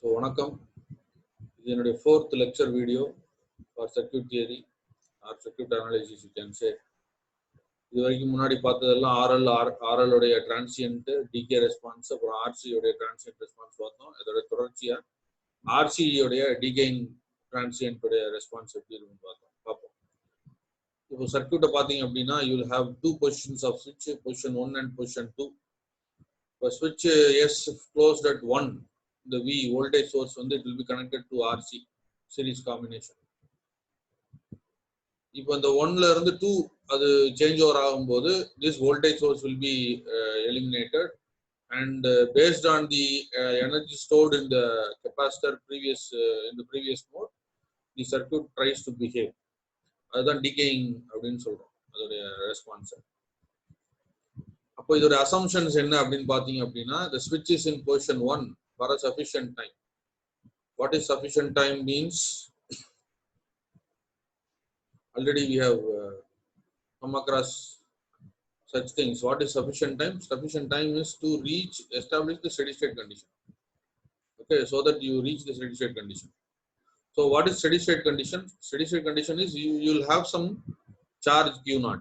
So, வணக்கம். இது என்னுடைய 4th lecture video for circuit theory or circuit analysis you can say. இது வரைக்கும் முன்னாடி பார்த்ததெல்லாம் RL உடைய transient decay response அப்புறம் RC உடைய transient response பார்த்தோம். இதோட தொடர்ச்சியா RC உடைய decaying transient உடைய response எப்படி இருக்குன்னு பார்ப்போம். இப்போ சர்க்யூட்டை பார்த்தீங்க அப்படின்னா you will have two positions of switch, position 1 and position 2. இப்போ switch S closed at 1, the V voltage source வந்து it will be connected to RC series combination. இப்போ இந்த 1ல இருந்து 2 அது சேஞ்ச் ஓவர் ஆகும்போது this voltage source will be eliminated and based on the energy stored in the capacitor in the previous mode, the circuit tries to behave. அதுதான் decaying அப்படின்னு சொல்றோம் அதோட response. அப்போ இதோட assumptions என்ன அப்படின்னு பார்த்தீங்க அப்படின்னா the switch is in position 1 for a sufficient time. What is sufficient time means? Already we have come across such things. What is sufficient time? Sufficient time is to establish the steady state condition. Okay, so that you reach the steady state condition. So what is steady state condition? Steady state condition is you will have some charge Q0.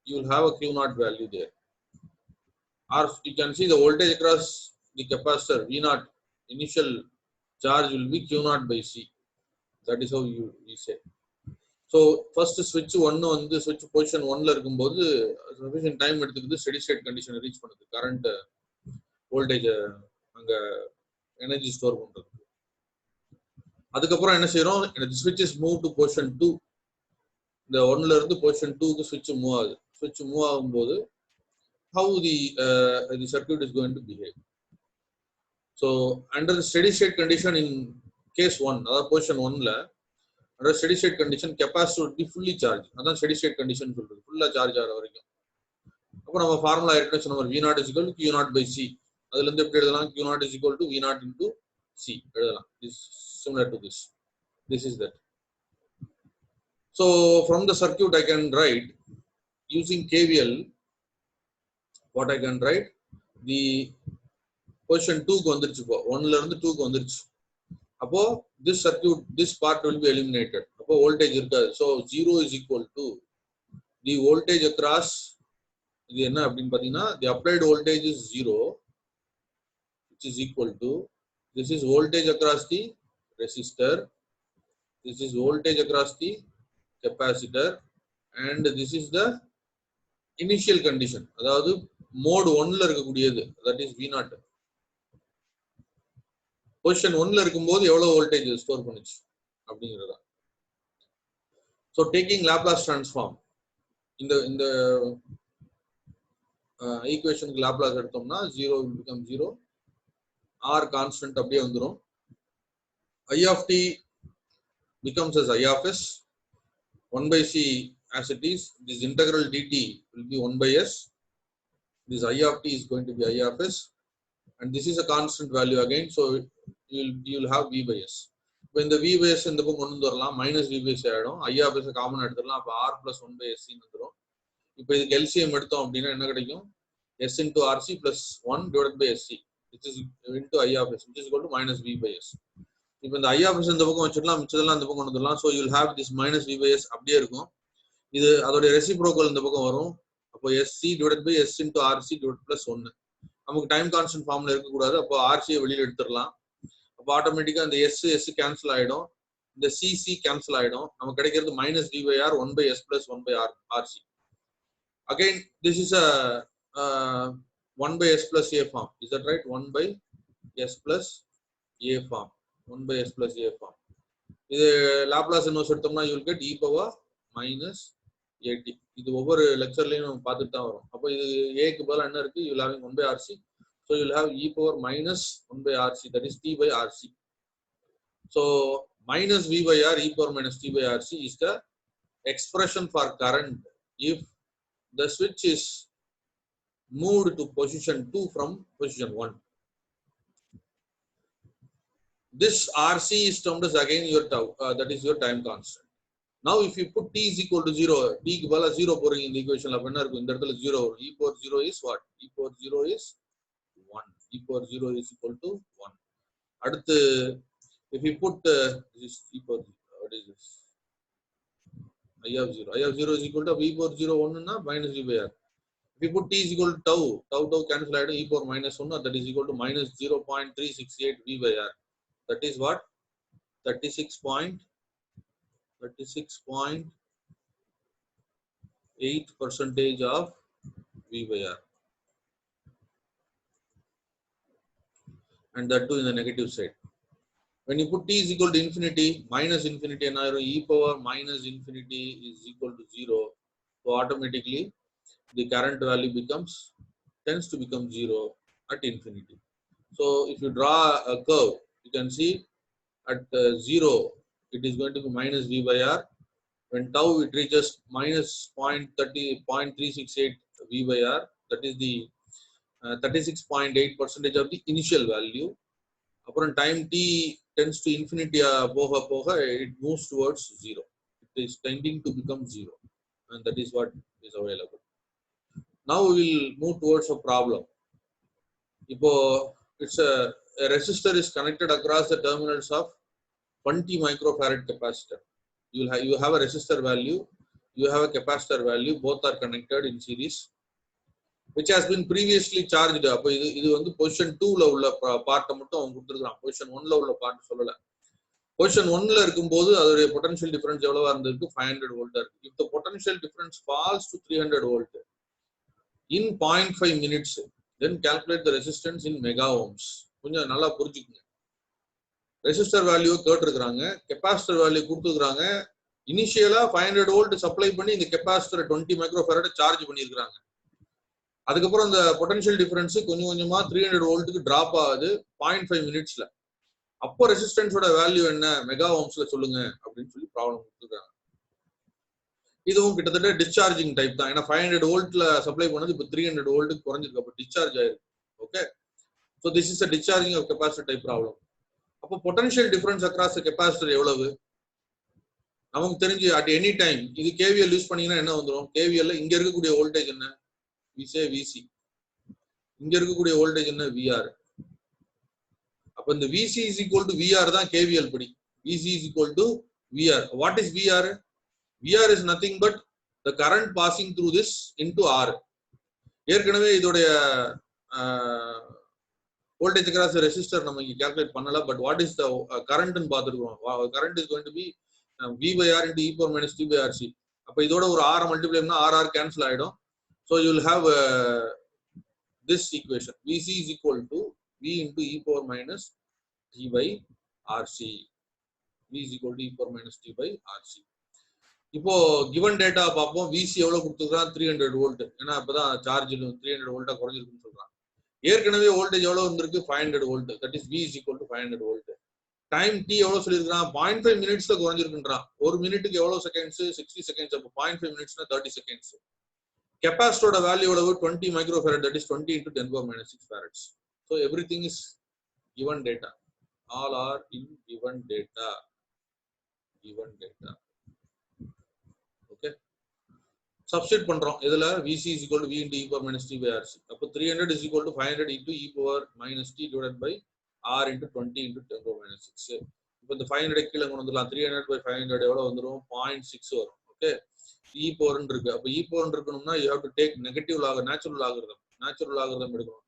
You will have a Q0 value there. Or you can see the voltage across the capacitor V0 initial charge will be Q0 by C. That is how we say. So first switch 1 வந்து switch position 1ல இருக்கும்போது sufficient time எடுத்துக்குது steady state condition reach பண்ணுது current voltage அங்க energy store பண்றது. அதுக்கப்புறம் என்ன செய்றோம், the switch is move to position 2. இந்த 1ல இருந்து position 2க்கு switch move ஆகுது. Switch move ஆகும்போது how the circuit is going to behave. So under the steady state condition in case 1, அதாவது position 1ல under steady state condition capacitor would be fully charged. அதான் steady state condition சொல்றது, ஃபுல்லா charge ஆகிற வரைக்கும். அப்போ நம்ம formula ஏற்கனவே சொன்ன மாதிரி V0 is equal to Q0 by C. அதுல இருந்து எப்படி எழுதலாம், Q0 is equal to V0 into C எழுதலாம். This is similar to this. This is that. So from the circuit I can write using KVL. What I can write, the position 2க்கு வந்துருச்சு, இப்போ 1ல இருந்து 2க்கு வந்துருச்சு. அப்போ this circuit, this part will be eliminated. அப்போ voltage இருக்காது. So 0 is equal to the voltage across, இது என்ன அப்படின்னு பார்த்தீங்கன்னா the applied voltage is 0, which is equal to this is voltage across the resistor, this is voltage across the capacitor, and this is the initial condition, அதாவது mode 1ல இருக்கக்கூடியது, that is V0. Position 1ல இருக்கும்போது எவ்வளவு voltage store பண்ணுச்சு அப்படிங்கிறதா. So taking Laplace transform, இந்த ஈக்குவேஷனுக்கு Laplace எடுத்தோம்னா 0 will become 0, R constant அப்படியே வந்துடும். I of t becomes as I of s, 1 by c as it is. This integral dt will be 1 by s. This I of t is going to be I of s, and this is a constant value again, so you will have v by s. When the v by s இந்த பக்கம் கொண்டு வரலாம், minus v by s ஆயிடும். I of s common எடுத்துடலாம். அப்ப r plus 1 by s வந்துரும். இப்போ இதுக்கு LCM எடுத்தோம் அப்படின்னா என்ன கிடைக்கும், s into rc plus 1 divided by sc, which is into I of s, which is equal to minus v by s. இப்போ இந்த I of s இந்த பக்கம் வச்சிடலாம், மிச்சதெல்லாம் இந்த பக்கம் கொண்டு வரலாம். So you will have this minus v by s அப்படியே இருக்கும். இது அதோட ரெசிப்ரோக்கல் இந்த பக்கம் வரும். அப்போ sc divided by s into rc divided plus 1. நமக்கு டைம் கான்ஸ்டன்ட் ஃபார்ம்ல இருக்கக்கூடாது. அப்போ ஆர்சியை வெளியில எடுத்துடலாம். அப்போ ஆட்டோமேட்டிக்கா அந்த எஸ் கேன்சல் ஆயிடும், இந்த சிசி கேன்சல் ஆயிடும். நமக்கு கிடைக்கிறது minus V by R 1 by s plus 1 by rc. Again this is a 1 by s plus a form. Is that right? 1 by s plus a form. 1 by s plus a form. இது Laplace inverse எடுத்தோம்னா you will get e power minus at. இது ஒவ்வொரு லெக்சர்லயும் நம்ம பார்த்துட்டு தான் வரும். அப்போ இது ஏக்கு பதிலா என்ன இருக்கு, you will have 1 by rc. So you will have e power minus 1 by rc, that is t by rc. So minus v by r e power minus t by rc is the expression for current if the switch is moved to position 2 from position 1. This rc is termed as again your tau, that is your time constant. Now if you put t is equal to 0, t க்கு பதிலா 0 போறீங்க இந்த ஈக்குவேஷன்ல, அப்ப என்ன இருக்கும், இந்த இடத்துல 0 வரும். e power 0 is what? E power 0 is 1. E power 0 is equal to 1. அடுத்து if you put this e power, what is this, I of 0, I of 0 is equal to v power 0 1 na minus v by r. If you put t is equal to tau cancel ஆயிடும், e power minus 1, that is equal to minus 0.368 v by r. That is what? 36.8% of v by r, and that too in the negative side. When you put t is equal to infinity, minus infinity, and e power minus infinity is equal to 0, so automatically the current value tends to become 0 at infinity. So if you draw a curve, you can see at 0 it is going to be minus v by r. When tau it reaches minus 0.368 v by r, that is the 36.8% of the initial value. Upon time t tends to infinity, it moves towards 0. It is tending to become 0, and that is what is available. Now we will move towards a problem. It's a resistor is connected across the terminals of 20 microfarad capacitor. You have a resistor value, you have a capacitor value, both are connected in series, which has been previously charged. அப்ப இது வந்து position 2 ல உள்ள part மட்டும் அவங்க கொடுத்திருக்காங்க. position 1 ல உள்ள பார்ட் சொல்லல. position 1 ல இருக்கும்போது அதோட potential difference எவ்வளவா இருந்திருக்கு? 500 volt இருக்கு. If the potential difference falls to 300 volt in 0.5 minutes, then calculate the resistance in mega ohms. கொஞ்சம் நல்லா புரிஞ்சுக்கங்க. ரெசிஸ்டர் வேல்யூ கேட்டிருக்காங்க, கெபாசிட்டர் வேல்யூ கொடுத்துருக்காங்க. இனிஷியலா 500 வோல்ட் சப்ளை பண்ணி இந்த கெபாசிட்டர் 20 மைக்ரோஃபாரட் சார்ஜ் பண்ணியிருக்காங்க. அதுக்கப்புறம் இந்த பொட்டன்ஷியல் டிஃபரன்ஸ் கொஞ்சம் கொஞ்சமா 300 வோல்ட்டுக்கு டிராப் ஆகுது 0.5 மினிட்ஸ்ல. அப்போ ரெசிஸ்டன்ஸோட வேல்யூ என்ன, மெகா ஓம்ஸ்ல சொல்லுங்க அப்படின்னு சொல்லி ப்ராப்ளம் கொடுத்துருக்காங்க. இதுவும் கிட்டத்தட்ட டிஸ்சார்ஜிங் டைப் தான். ஏன்னா 500 வோல்ட்ல சப்ளை பண்ணது இப்போ 300 வோல்ட்டுக்கு குறைஞ்சிருக்கு, அப்போ டிஸ்சார்ஜ் ஆயிருக்கு. Okay, so this is a discharging of capacitor type problem. அப்போ பொட்டன்ஷியல் டிஃபரன்ஸ் அக்ராஸ் கெபாசிட்டர் எவ்வளவு நமக்கு தெரிஞ்சு அட் எனி டைம். இது கேவிஎல் யூஸ் பண்ணீங்கன்னா என்ன வந்துடும்? கேவிஎல்ல இங்க இருக்கக்கூடிய வோல்டேஜ் என்ன, விசி. இங்க இருக்கக்கூடிய வோல்டேஜ் என்ன, விஆர். அப்ப இந்த VC is equal to VR தான் கேவிஎல் படி. VC is equal to VR. What is VR? VR is nothing but the current passing through this into R. ஏற்கனவே இதோடைய voltage across the resistor நம்ம இங்க calculate பண்ணல. But what is the current ன்னு பாத்துறோம். Current is going to be v by r into e power minus t by rc. அப்ப இதோட ஒரு r மல்டிப்ளை பண்ணா r கேன்சல் ஆயிடும். so you will have this equation, vc is equal to v into e power minus t by rc. v is equal to e power minus t by rc. இப்போ given data பாப்போம். vc எவ்வளவு கொடுத்திருக்கான்? 300 volt. ஏன்னா அப்பதான் charge 300 வோல்ட்டா குறைஞ்சிருக்குன்னு சொல்றாங்க. ஏற்கனவே voltage எவ்வளவு வந்திருக்கு? 500 volt. That is v is equal to 500 volt. Time t எவ்வளவு சொல்லிருக்கான்? 0.5 மினிட்ஸ்ல குறைஞ்சிருக்குன்றான். ஒரு மினிட்டுக்கு எவ்வளவு செகண்ட்ஸ்? 60 செகண்ட்ஸ். அப்ப 0.5 மினிட்ஸ்னா 30 செகண்ட்ஸ். கெபாசிட்டரோட வேல்யூ எவ்வளவு? 20 microfarad. That is 20 into 10 power minus 6 farads. So everything is given data. All are in given data. Okay, substitute பண்றோம். இதுல vc is equal to v into e power minus t by rc. அப்ப 300 is equal to 500 into e power minus t divided by r into 20 into 10 power minus 6. இப்போ இந்த 500 கீழ கொண்டு வந்துடலாம். 300 by 500 எவ்வளவு வந்துரும்? 0.6 வரும். ஓகே, e power ன்னு இருக்கு. அப்ப e power இருக்கணும்னா you have to take negative log, natural logarithm எடுக்கணும்.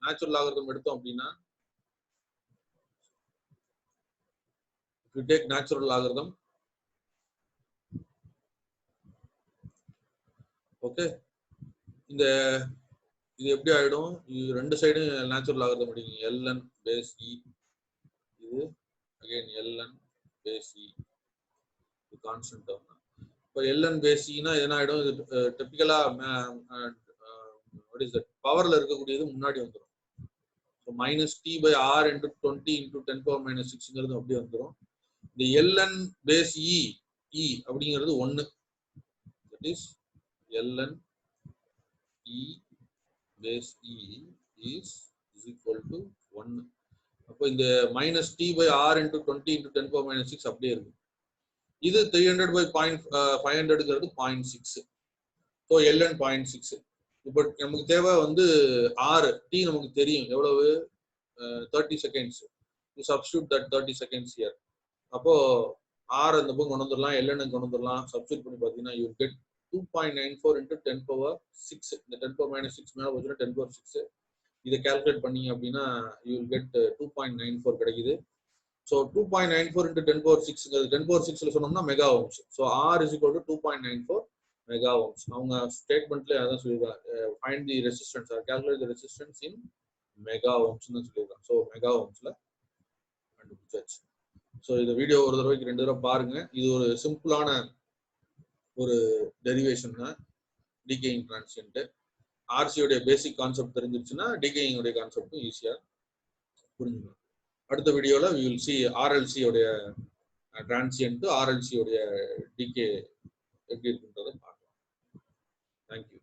natural logarithm எடுத்தோம் அப்படின்னா, if you take natural logarithm, okay, இந்த இது எப்படி ஆயிடும்? இது ரெண்டு சைடும் நேச்சுரல் லாகரிதம் எடுங்க. ln base e, இது again ln base e, இது கான்ஸ்டன்ட் டேர்ம். இப்போ ln base e னா என்ன ஆயிடும்? இது டிபிக்கலா வாட் இஸ் தட், பவர்ல இருக்கக்கூடியது முன்னாடி வந்துரும். So minus t by r into 20 into 10 power minus 6ங்கிறது அப்படியே வந்துரும். இந்த ln base e அப்படிங்கிறது 1. That is ln e base e is equal to 1. அப்போ இந்த minus t by r into 20 into 10 power minus 6 அப்படியே இருக்கு. இது 300 by 500ங்கிறது 0.6. So ln 0.6. இப்போ நமக்கு தேவை வந்து r, t நமக்கு தெரியும் எவ்வளவு, 30 seconds. You substitute that 30 seconds here. அப்போ ஆர் அந்த பக்கம் கொண்டு வந்துடலாம், எல்என் கொண்டு வந்துடலாம். சப்ஸ்டியூட் பண்ணி பார்த்தீங்கன்னா யூ கெட் 2.94 into 10 power 6. இந்த 10 power minus 6 மேலே போச்சுன்னா 10 power 6. இதை கால்குலேட் பண்ணீங்க அப்படின்னா யூ வில் கெட் 2.94 கிடைக்குது. ஸோ 2.94 into 10 power 6, 10 power 6ல சொன்னோம்னா mega ohms. So R is equal to 2.94 mega ohms. அவங்க ஸ்டேட்மெண்ட்ல அதான் சொல்லியிருக்காங்க, find the resistance R calculate the resistance in mega ohms தான் சொல்லியிருக்காங்க. ஸோ மெகா ஓம்ஸ்ல கண்டுபிடிச்சாச்சு. ஸோ இந்த வீடியோ ஒரு தடவைக்கு 2 தடவை பாருங்க. இது ஒரு சிம்பிளான ஒரு டெரிவேஷன் தான் டிகேயிங் டிரான்சியன்ட். ஆர்சியோடைய பேசிக் கான்செப்ட் தெரிஞ்சிருச்சுன்னா டிகேயிங் உடைய கான்செப்டும் ஈஸியா புரிஞ்சுக்கலாம். அடுத்த வீடியோல we will see RLC உடைய டிரான்சியன்ட், RLC உடைய டிகே எப்படி இருக்குன்றதை பார்க்கலாம். தேங்க்யூ.